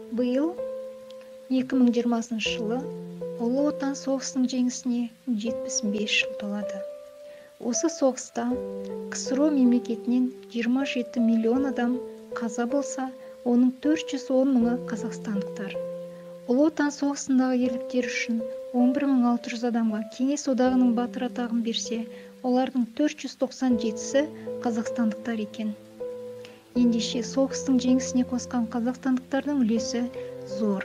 Быйыл 2020 жылы Ұлы Отан соғысының жеңісіне 75 жыл толады. Осы соғыста КСРО мемлекетінен 27 миллион адам қаза болса, оның 410 мыңы қазақстандықтар. Ұлы Отан соғысындағы ерліктері үшін 11600 адамға Кеңес одағының батыр атағын берсе, олардың 497-сі қазақстандықтар екен. Ендеше соғыстың жеңісіне қосқан қазақстандықтардың үлесі зор.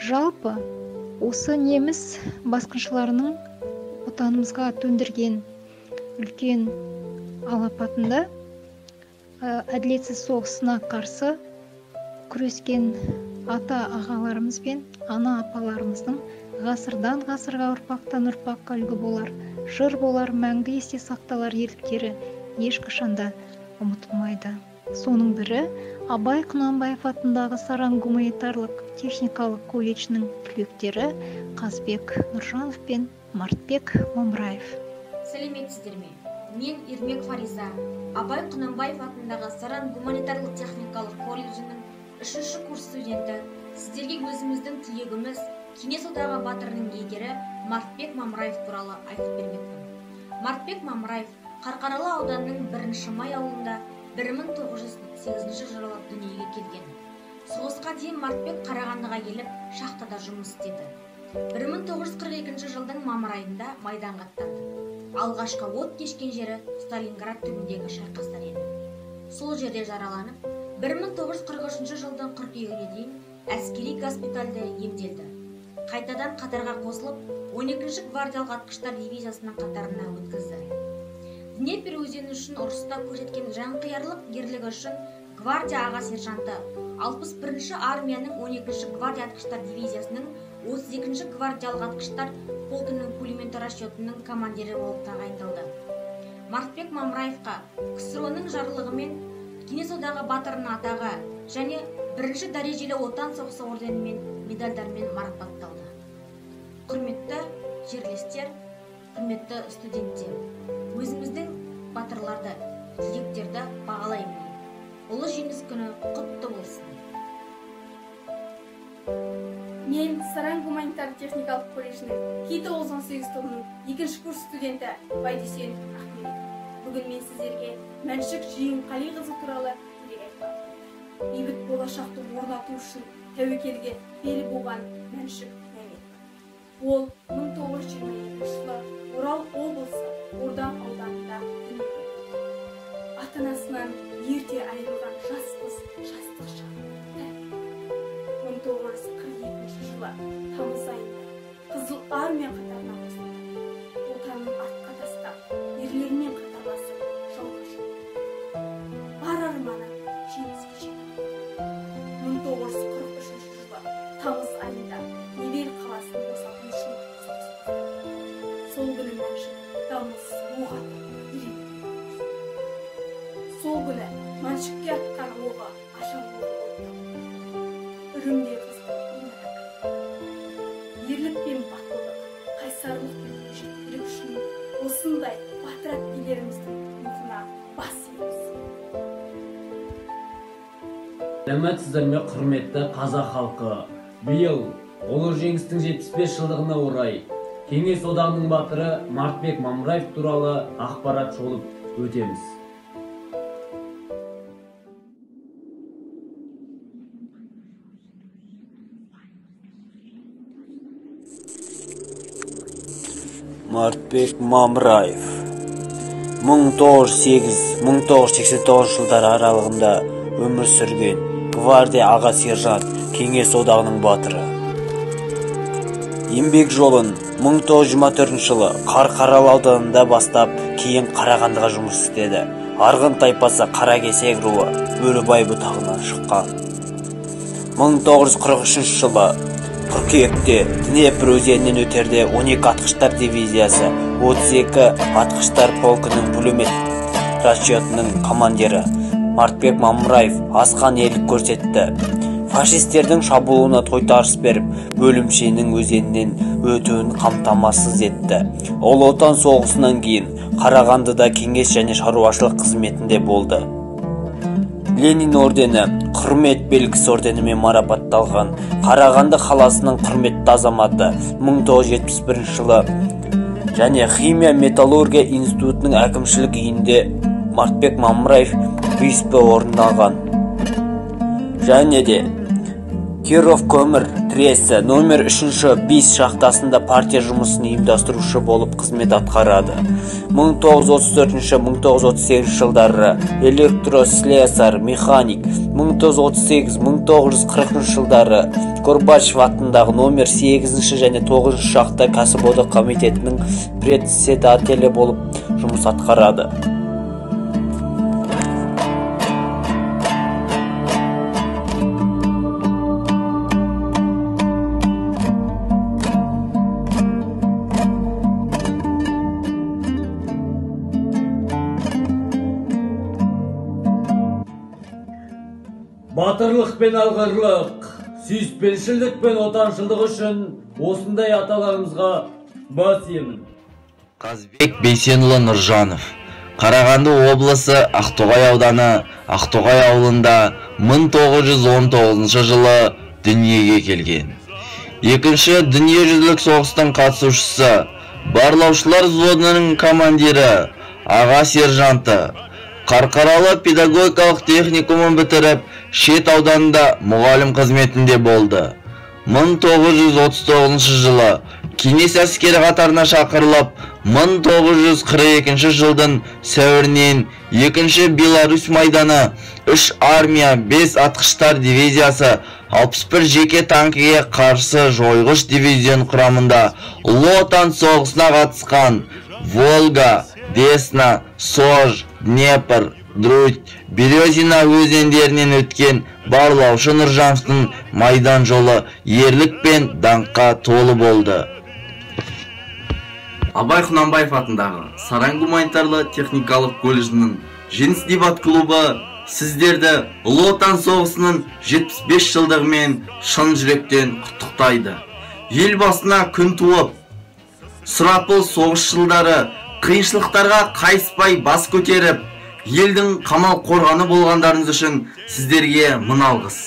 Жалпы, осы неміс басқыншыларының отанымызға төндірген үлкен алапатында әділетсіз соғысына қарсы күрескен ата-ағаларымыз бен ана-апаларымыздың ғасырдан ғасырға, ұрпақтан ұрпаққа үлгі болар, жыр болар, мәңгі есте сақталар ерліктері ешқашанда ұмытылмайды. Соның бірі Абай Құнанбаев атындағы Саран гуманитарлық техникалық колледжінің түлектері Қазбек Нұржанов пен Мартбек Мамраев. Сәлеметсіздер ме? Мен Ермек Фариза, Абай Құнанбаев атындағы Саран гуманитарлық техникалық колледжінің 3-ші курс студенті. Сіздерге өзіміздің түлегіміз, Кеңес одағы батырының иегері Мартбек Мамраев туралы айтып бермекпін. Мартбек Мамраев Қарқаралы ауданының 1-ші Май ауылында 1908 жылы дүниеге келген. Соғысқа дейін Мартбек Қарағандыға келіп, шахтада жұмыс істеді. 1942 жылдың мамыр айында майданға аттанды. Алғашқы от кешкен жері Сталинград түбіндегі шайқастар еді. Сол жерде жараланып, 1943 жылдың қыркүйегіне дейін әскери госпитальда емделді. Қайтадан қатарға қосылып, 12-ші гвардиялық атқыштар дивизиясының қатарына өткізді. Днепр өзені үшін ұрыста көрсеткен жанқиярлық ерлігі үшін гвардия аға сержанты 61-ші армияның 12-ші гвардия атқыштар дивизиясының 32-ші гвардиялық атқыштар полкінің пулемет расчетының командирі болып тағайындалды. Мартбек Мамраевқа КСРО-ның жарлығымен Кеңес одағы батырының атағы және 1-ші дәрежелі отан соғысы орденімен, медальдармен марапатталды. Құрметті жерлестер, құрметті студенттер, өзіміздің батырларды, түлектерді бағалаймын. Ұлы жеңіс күні құтты болсын. Мен Саран гуманитарлық техникалық колледжінің Ки-918 тобының 2-ші курс студенті Байдесен Ахмет. Бүгін мен сіздерге Мәншік Жиенқалиқызы туралы тілек айтпақпын. Бейбіт болашақты орнату үшін тәуекелге бел буған Мәншік Мәмет. Ол 1922 жылы Орал облысы Ордан ауданында дүниеге келді. Ата-анасынан ерте айырылған жас қыз жастық шағында. 1942 жылы тамыз айында Қызыл армия қатарына қосылды. Отанын артқа тастап, ерлермен қатарласып жауға шығды. Бар арманы жеңіске жетті. 1943 жылы тамыз айында Невель қаласын босату үшін соғысты. Сол күні Мәншік дамылсыз оқ атып үйренді. Сол күні Мәншікке атқан оғы ажал оғы болды. Үрімдей қыздың өмірі кірді. Ерлік пен батылдық, қайсарлық пен өжеттілік үшін осындай батыр әпкелеріміздің рухына бас иеміз. Сәлеметсіздер ме, құрметті қазақ халқы. Биыл ұлы жеңістің 75 жылдығына орай Кеңес одағының батыры Мартбек Мамраев туралы ақпарат шолып өтеміз. Мартбек Мамраев 1908-1989 жылдар аралығында өмір сүрген гвардия аға сержант, Кеңес одағының батыры. Еңбек жолын 1924 жылы Қарқаралы ауданында бастап, кейін Қарағандыға жұмыс істеді. Арғын тайпасы Қаракесек руы Бөрібай бұтағынан шыққан. 1943 жылы қыркүйекте Днепр өзенінен өтерде 12 атқыштар дивизиясы, 32 атқыштар полкінің пулемет расчетының командирі Мартбек Мамраев асқан ерлік көрсетті. Фашистердің шабуылына тойтарыс беріп, бөлімшенің өзенінен өтуін қамтамасыз етті. Ұлы Отан соғысынан кейін Қарағандыда кеңес және шаруашылық қызметінде болды. Ленин ордені құрмет белгісі орденімен марапатталған. Қарағанды қаласының құрметті азаматы 1971 жылы және Химия металлургия институтының әкімшілік үйінде Мартбек Мамраев виспе орындалған. Және де Киров көмір тресі номер 3-5 шахтасында партия жұмысын ұйымдастырушы болып қызмет атқарады. 1934-1938 жылдары электрослесарь, механик, 1938-1940 жылдары Горбачев атындағы номер 8 және 9 шахта кәсіподақ комитетінің председателі болып жұмыс атқарады. Батырлық пен алғырлық, сүйіспеншілдік пен отаншылдық үшін осындай аталарымызға бас иемін. Қазбек Бейсенұлы Нұржанов, Қарағанды облысы Ақтоғай ауданы Ақтоғай ауылында 1919 жылы дүниеге келген. Екінші дүниежүзілік соғыстың қатысушысы, барлаушылар взводының командирі, аға сержанты, Қарқаралы педагогикалық техникумын бітіріп, Шет ауданында мұғалім қызметінде болды. 1939 жылы кеңес әскері қатарына шақырылып, 1942 жылдың сәуірінен 2-ші Беларусь майданы 3 армия, 5 атқыштар дивизиясы, 61 жеке танкіге қарсы жойғыш дивизион құрамында Ұлы Отан соғысына қатысқан. Волга, Десна, Сож, Днепр, Друдь, Березина өзендерінен өткен барлаушы Нұржановтың майдан жолы ерлік пен даңққа толы болды. Абай Құнанбаев атындағы Саран гуманитарлы техникалық колледжінің Жеңіс дебат клубы сіздерді Ұлы Отан соғысының 75 жылдығымен шын жүректен құттықтайды. Ел басына күн туып, сұрапыл соғыс жылдары қиыншылықтарға қайыспай бас көтеріп, елдің қамал қорғаны болғандарыңыз үшін сіздерге мың алғыс.